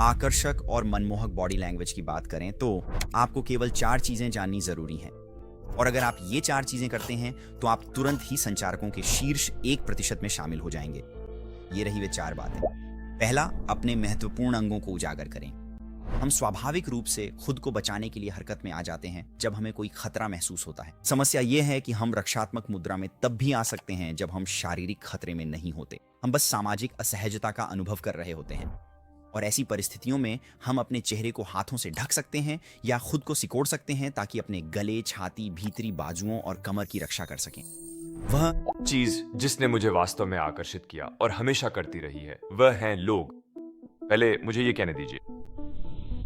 आकर्षक और मनमोहक बॉडी लैंग्वेज की बात करें तो आपको केवल 4 चीजें जाननी जरूरी हैं। और अगर आप ये 4 चीजें करते हैं तो आप तुरंत ही संचारकों के शीर्ष 1% में शामिल हो जाएंगे। ये रही वे 4 बातें। पहला, अपने महत्वपूर्ण अंगों को उजागर करें। हम स्वाभाविक रूप से खुद को बचाने के लिए हरकत में आ जाते हैं जब हमें कोई खतरा महसूस होता है। समस्या यह है कि हम रक्षात्मक मुद्रा में तब भी आ सकते हैं जब हम शारीरिक खतरे में नहीं होते। हम बस सामाजिक असहजता का अनुभव कर रहे होते हैं। और ऐसी परिस्थितियों में हम अपने चेहरे को हाथों से ढक सकते हैं या खुद को सिकोड़ सकते हैं ताकि अपने गले, छाती, भीतरी बाजुओं और कमर की रक्षा कर सकें। वह चीज जिसने मुझे वास्तव में आकर्षित किया और हमेशा करती रही है वह हैं लोग। पहले मुझे ये कहने दीजिए,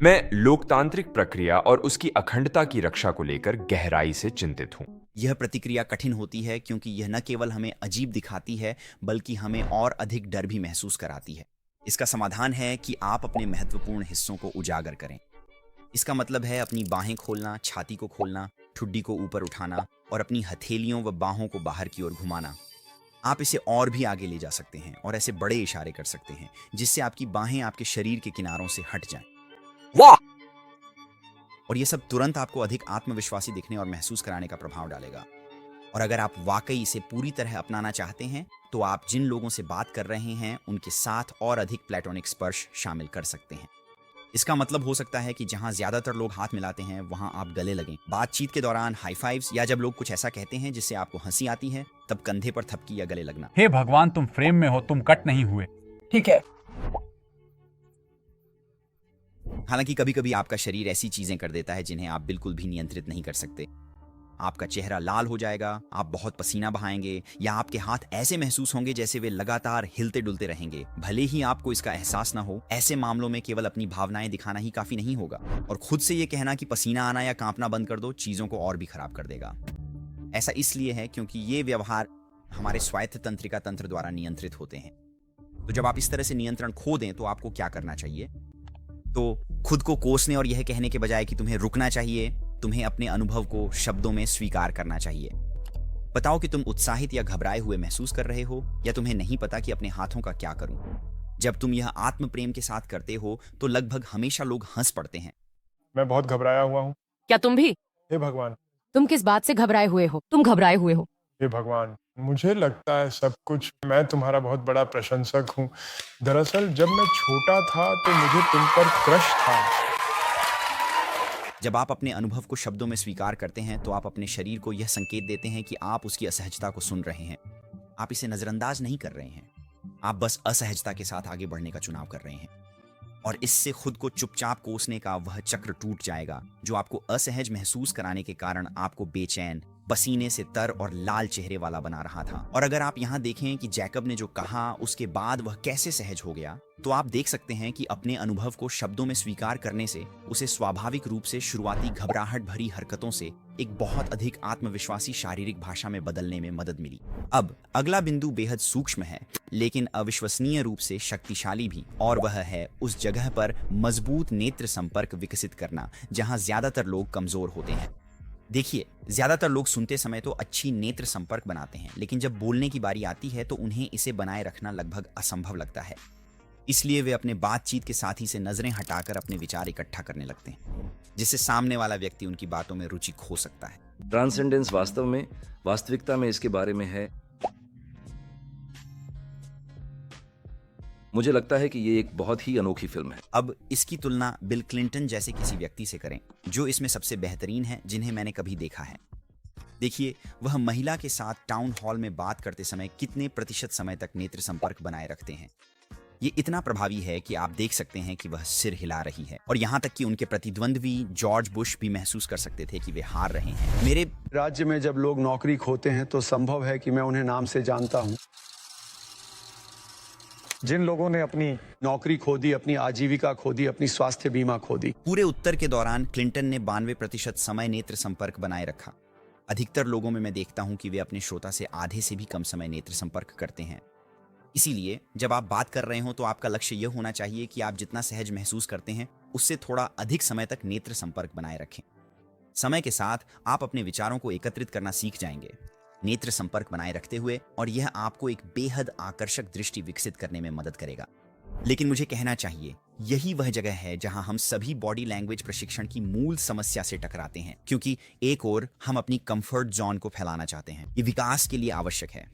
मैं लोकतांत्रिक प्रक्रिया और उसकी अखंडता की रक्षा को लेकर गहराई से चिंतित हूं। यह प्रतिक्रिया कठिन होती है क्योंकि यह न केवल हमें अजीब दिखाती है बल्कि हमें और अधिक डर भी महसूस कराती है। इसका समाधान है कि आप अपने महत्वपूर्ण हिस्सों को उजागर करें। इसका मतलब है अपनी बाहें खोलना, छाती को खोलना, ठुड्डी को ऊपर उठाना और अपनी हथेलियों व बाहों को बाहर की ओर घुमाना। आप इसे और भी आगे ले जा सकते हैं और ऐसे बड़े इशारे कर सकते हैं जिससे आपकी बाहें आपके शरीर के किनारों से हट जाएं। वाह! और यह सब तुरंत आपको अधिक आत्मविश्वासी दिखने और महसूस कराने का प्रभाव डालेगा। और अगर आप वाकई इसे पूरी तरह अपनाना चाहते हैं तो आप जिन लोगों से बात कर रहे हैं उनके साथ और अधिक प्लेटोनिक स्पर्श शामिल कर सकते हैं। इसका मतलब हो सकता है कि जहां ज्यादातर लोग हाथ मिलाते हैं वहां आप गले लगें। बातचीत के दौरान हाई फाइव्स या जब लोग कुछ ऐसा कहते हैं जिससे आपको हंसी आती है तब कंधे पर थपकी या गले लगना। हे भगवान, तुम फ्रेम में हो, तुम कट नहीं हुए। ठीक है। हालांकि कभी कभी आपका शरीर ऐसी चीजें कर देता है जिन्हें आप बिल्कुल भी नियंत्रित नहीं कर सकते। आपका चेहरा लाल हो जाएगा, आप बहुत पसीना बहाएंगे या आपके हाथ ऐसे महसूस होंगे जैसे वे लगातार हिलते डुलते रहेंगे। भले ही आपको इसका एहसास ना हो, ऐसे मामलों में केवल अपनी भावनाएं दिखाना ही काफी नहीं होगा। और खुद से ये कहना कि पसीना आना या कांपना बंद कर दो चीजों को और भी खराब कर देगा। ऐसा इसलिए है क्योंकि ये व्यवहार हमारे स्वायत्त तंत्रिका तंत्र द्वारा नियंत्रित होते हैं। तो जब आप इस तरह से नियंत्रण खो दें तो आपको क्या करना चाहिए? तो खुद को कोसने और यह कहने के बजाय कि तुम्हें रुकना चाहिए, तुम्हें अपने अनुभव को शब्दों में स्वीकार करना चाहिए। बताओ कि तुम उत्साहित या घबराए हुए महसूस कर रहे हो या तुम्हें नहीं पता कि अपने हाथों का क्या करूं। जब तुम यह आत्म प्रेम के साथ करते हो तो लगभग हमेशा लोग हंस पड़ते हैं। मैं बहुत घबराया हुआ हूँ। क्या तुम भी? हे भगवान। तुम किस बात से घबराए हुए हो? तुम घबराए हुए हो? हे भगवान, मुझे लगता है सब कुछ। मैं तुम्हारा बहुत बड़ा प्रशंसक हूँ। दरअसल जब मैं छोटा था तो मुझे तुम पर क्रश था। जब आप अपने अनुभव को शब्दों में स्वीकार करते हैं तो आप अपने शरीर को यह संकेत देते हैं कि आप उसकी असहजता को सुन रहे हैं। आप इसे नजरअंदाज नहीं कर रहे हैं, आप बस असहजता के साथ आगे बढ़ने का चुनाव कर रहे हैं। और इससे खुद को चुपचाप कोसने का वह चक्र टूट जाएगा जो आपको असहज महसूस कराने के कारण आपको बेचैन, पसीने से तर और लाल चेहरे वाला बना रहा था। और अगर आप यहाँ देखें कि जैकब ने जो कहा उसके बाद वह कैसे सहज हो गया, तो आप देख सकते हैं कि अपने अनुभव को शब्दों में स्वीकार करने से उसे स्वाभाविक रूप से शुरुआती घबराहट भरी हरकतों से एक बहुत अधिक आत्मविश्वासी शारीरिक भाषा में बदलने में मदद मिली। अब अगला बिंदु बेहद सूक्ष्म है लेकिन अविश्वसनीय रूप से शक्तिशाली भी, और वह है उस जगह पर मजबूत नेत्र संपर्क विकसित करना जहां ज्यादातर लोग कमजोर होते हैं। देखिए, ज्यादातर लोग सुनते समय तो अच्छी नेत्र संपर्क बनाते हैं लेकिन जब बोलने की बारी आती है तो उन्हें इसे बनाए रखना लगभग असंभव लगता है। इसलिए वे अपने बातचीत के साथी से नजरें हटाकर अपने विचार इकट्ठा करने लगते हैं जिससे सामने वाला व्यक्ति उनकी बातों में रुचि खो सकता है। ट्रांसेंडेंस वास्तविकता में इसके बारे में है। मुझे लगता है कि ये एक बहुत ही अनोखी फिल्म है। अब इसकी तुलना बिल क्लिंटन जैसे किसी व्यक्ति से करें जो इसमें सबसे बेहतरीन है जिन्हें मैंने कभी देखा है। देखिए, वह महिला के साथ टाउन हॉल में बात करते समय कितने प्रतिशत समय तक नेत्र संपर्क बनाए रखते हैं। ये इतना प्रभावी है कि आप देख सकते हैं कि वह सिर हिला रही है और यहाँ तक कि उनके प्रतिद्वंद्वी जॉर्ज बुश भी महसूस कर सकते थे कि वे हार रहे हैं। मेरे राज्य में जब लोग नौकरी खोते हैं तो संभव है कि मैं उन्हें नाम से जानता हूं। जिन लोगों ने अपनी नौकरी खो दी, अपनी आजीविका खो दी, अपनी स्वास्थ्य बीमा खो दी। पूरे उत्तर के दौरान क्लिंटन ने 92% समय नेत्र संपर्क बनाए रखा। अधिकतर लोगों में मैं देखता हूं कि वे अपने श्रोता से आधे से भी कम समय नेत्र संपर्क करते हैं। इसीलिए जब आप बात कर रहे हो तो आपका लक्ष्य यह होना चाहिए कि आप जितना सहज महसूस करते हैं उससे थोड़ा अधिक समय तक नेत्र संपर्क बनाए रखें। समय के साथ आप अपने विचारों को एकत्रित करना सीख जाएंगे नेत्र संपर्क बनाए रखते हुए, और यह आपको एक बेहद आकर्षक दृष्टि विकसित करने में मदद करेगा। लेकिन मुझे कहना चाहिए यही वह जगह है जहां हम सभी बॉडी लैंग्वेज प्रशिक्षण की मूल समस्या से टकराते हैं, क्योंकि एक ओर हम अपनी कंफर्ट जोन को फैलाना चाहते हैं। ये विकास के लिए आवश्यक है।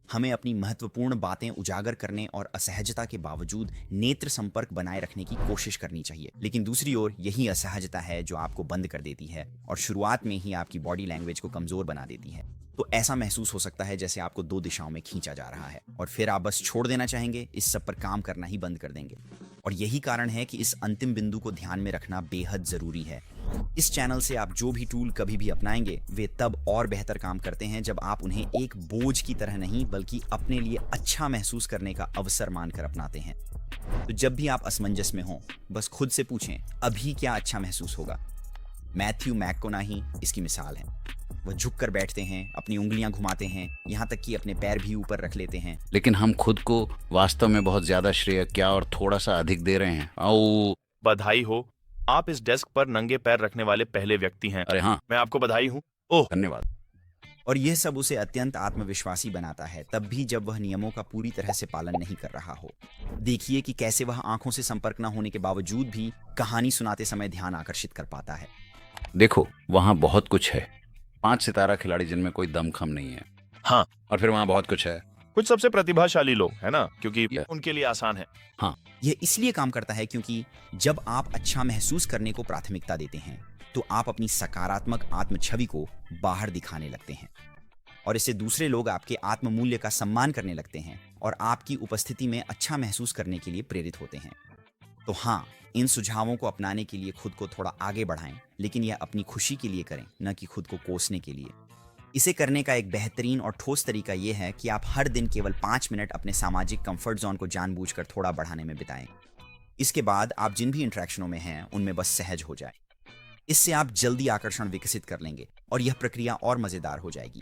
हमें अपनी महत्वपूर्ण बातें उजागर करने और असहजता के बावजूद नेत्र संपर्क बनाए रखने की कोशिश करनी चाहिए। लेकिन दूसरी ओर यही असहजता है जो आपको बंद कर देती है और शुरुआत में ही आपकी बॉडी लैंग्वेज को कमजोर बना देती है। तो ऐसा महसूस हो सकता है जैसे आपको 2 दिशाओं में खींचा जा रहा है और फिर आप बस छोड़ देना चाहेंगे, इस सब पर काम करना ही बंद कर देंगे। और यही कारण है कि इस अंतिम बिंदु को ध्यान में रखना बेहद जरूरी है। इस चैनल से आप जो भी टूल कभी भी अपनाएंगे वे तब और बेहतर काम करते हैं जब आप उन्हें एक बोझ की तरह नहीं बल्कि अपने लिए अच्छा महसूस करने का अवसर मानकर अपनाते हैं। तो जब भी आप असमंजस में हों, बस खुद से पूछें, अभी क्या अच्छा महसूस होगा। मैथ्यू मैककोनाही इसकी मिसाल है। वह झुककर बैठते हैं, अपनी उंगलियां घुमाते हैं, यहाँ तक कि अपने पैर भी ऊपर रख लेते हैं। लेकिन हम खुद को वास्तव में बहुत ज्यादा श्रेय क्या और थोड़ा सा अधिक दे रहे हैं। आओ, बधाई हो, आप इस डेस्क पर नंगे पैर रखने वाले पहले व्यक्ति हैं। अरे हाँ, मैं आपको बधाई हूँ। ओह, धन्यवाद। और यह सब उसे अत्यंत आत्मविश्वासी बनाता है, तब भी जब वह नियमों का पूरी तरह से पालन नहीं कर रहा हो। देखिए कि कैसे वह आंखों से संपर्क न होने के बावजूद भी कहानी सुनाते समय ध्यान आकर्षित कर पाता है। देखो, वहाँ बहुत कुछ है। 5 सितारा खिलाड़ी जिनमें कोई दमखम नहीं है। हाँ, और फिर वहाँ बहुत कुछ है। कुछ सबसे प्रतिभाशाली लोग, है ना, क्योंकि Yeah. उनके लिए आसान है। हाँ, यह इसलिए काम करता है क्योंकि जब आप अच्छा महसूस करने को प्राथमिकता देते हैं तो आप अपनी सकारात्मक आत्म छवि को बाहर दिखाने लगते हैं और इससे दूसरे लोग आपके आत्म मूल्य का सम्मान करने लगते हैं और आपकी उपस्थिति में अच्छा महसूस करने के लिए प्रेरित होते हैं। तो हाँ, इन सुझावों को अपनाने के लिए खुद को थोड़ा आगे बढ़ाएं, लेकिन यह अपनी खुशी के लिए करें, न कि खुद को कोसने के लिए। इसे करने का एक बेहतरीन और ठोस तरीका यह है कि आप हर दिन केवल 5 मिनट अपने सामाजिक कंफर्ट जोन को जानबूझकर थोड़ा बढ़ाने में बिताएं। इसके बाद आप जिन भी इंटरेक्शनों में हैं उनमें बस सहज हो जाए। इससे आप जल्दी आकर्षण विकसित कर लेंगे और यह प्रक्रिया और मजेदार हो जाएगी।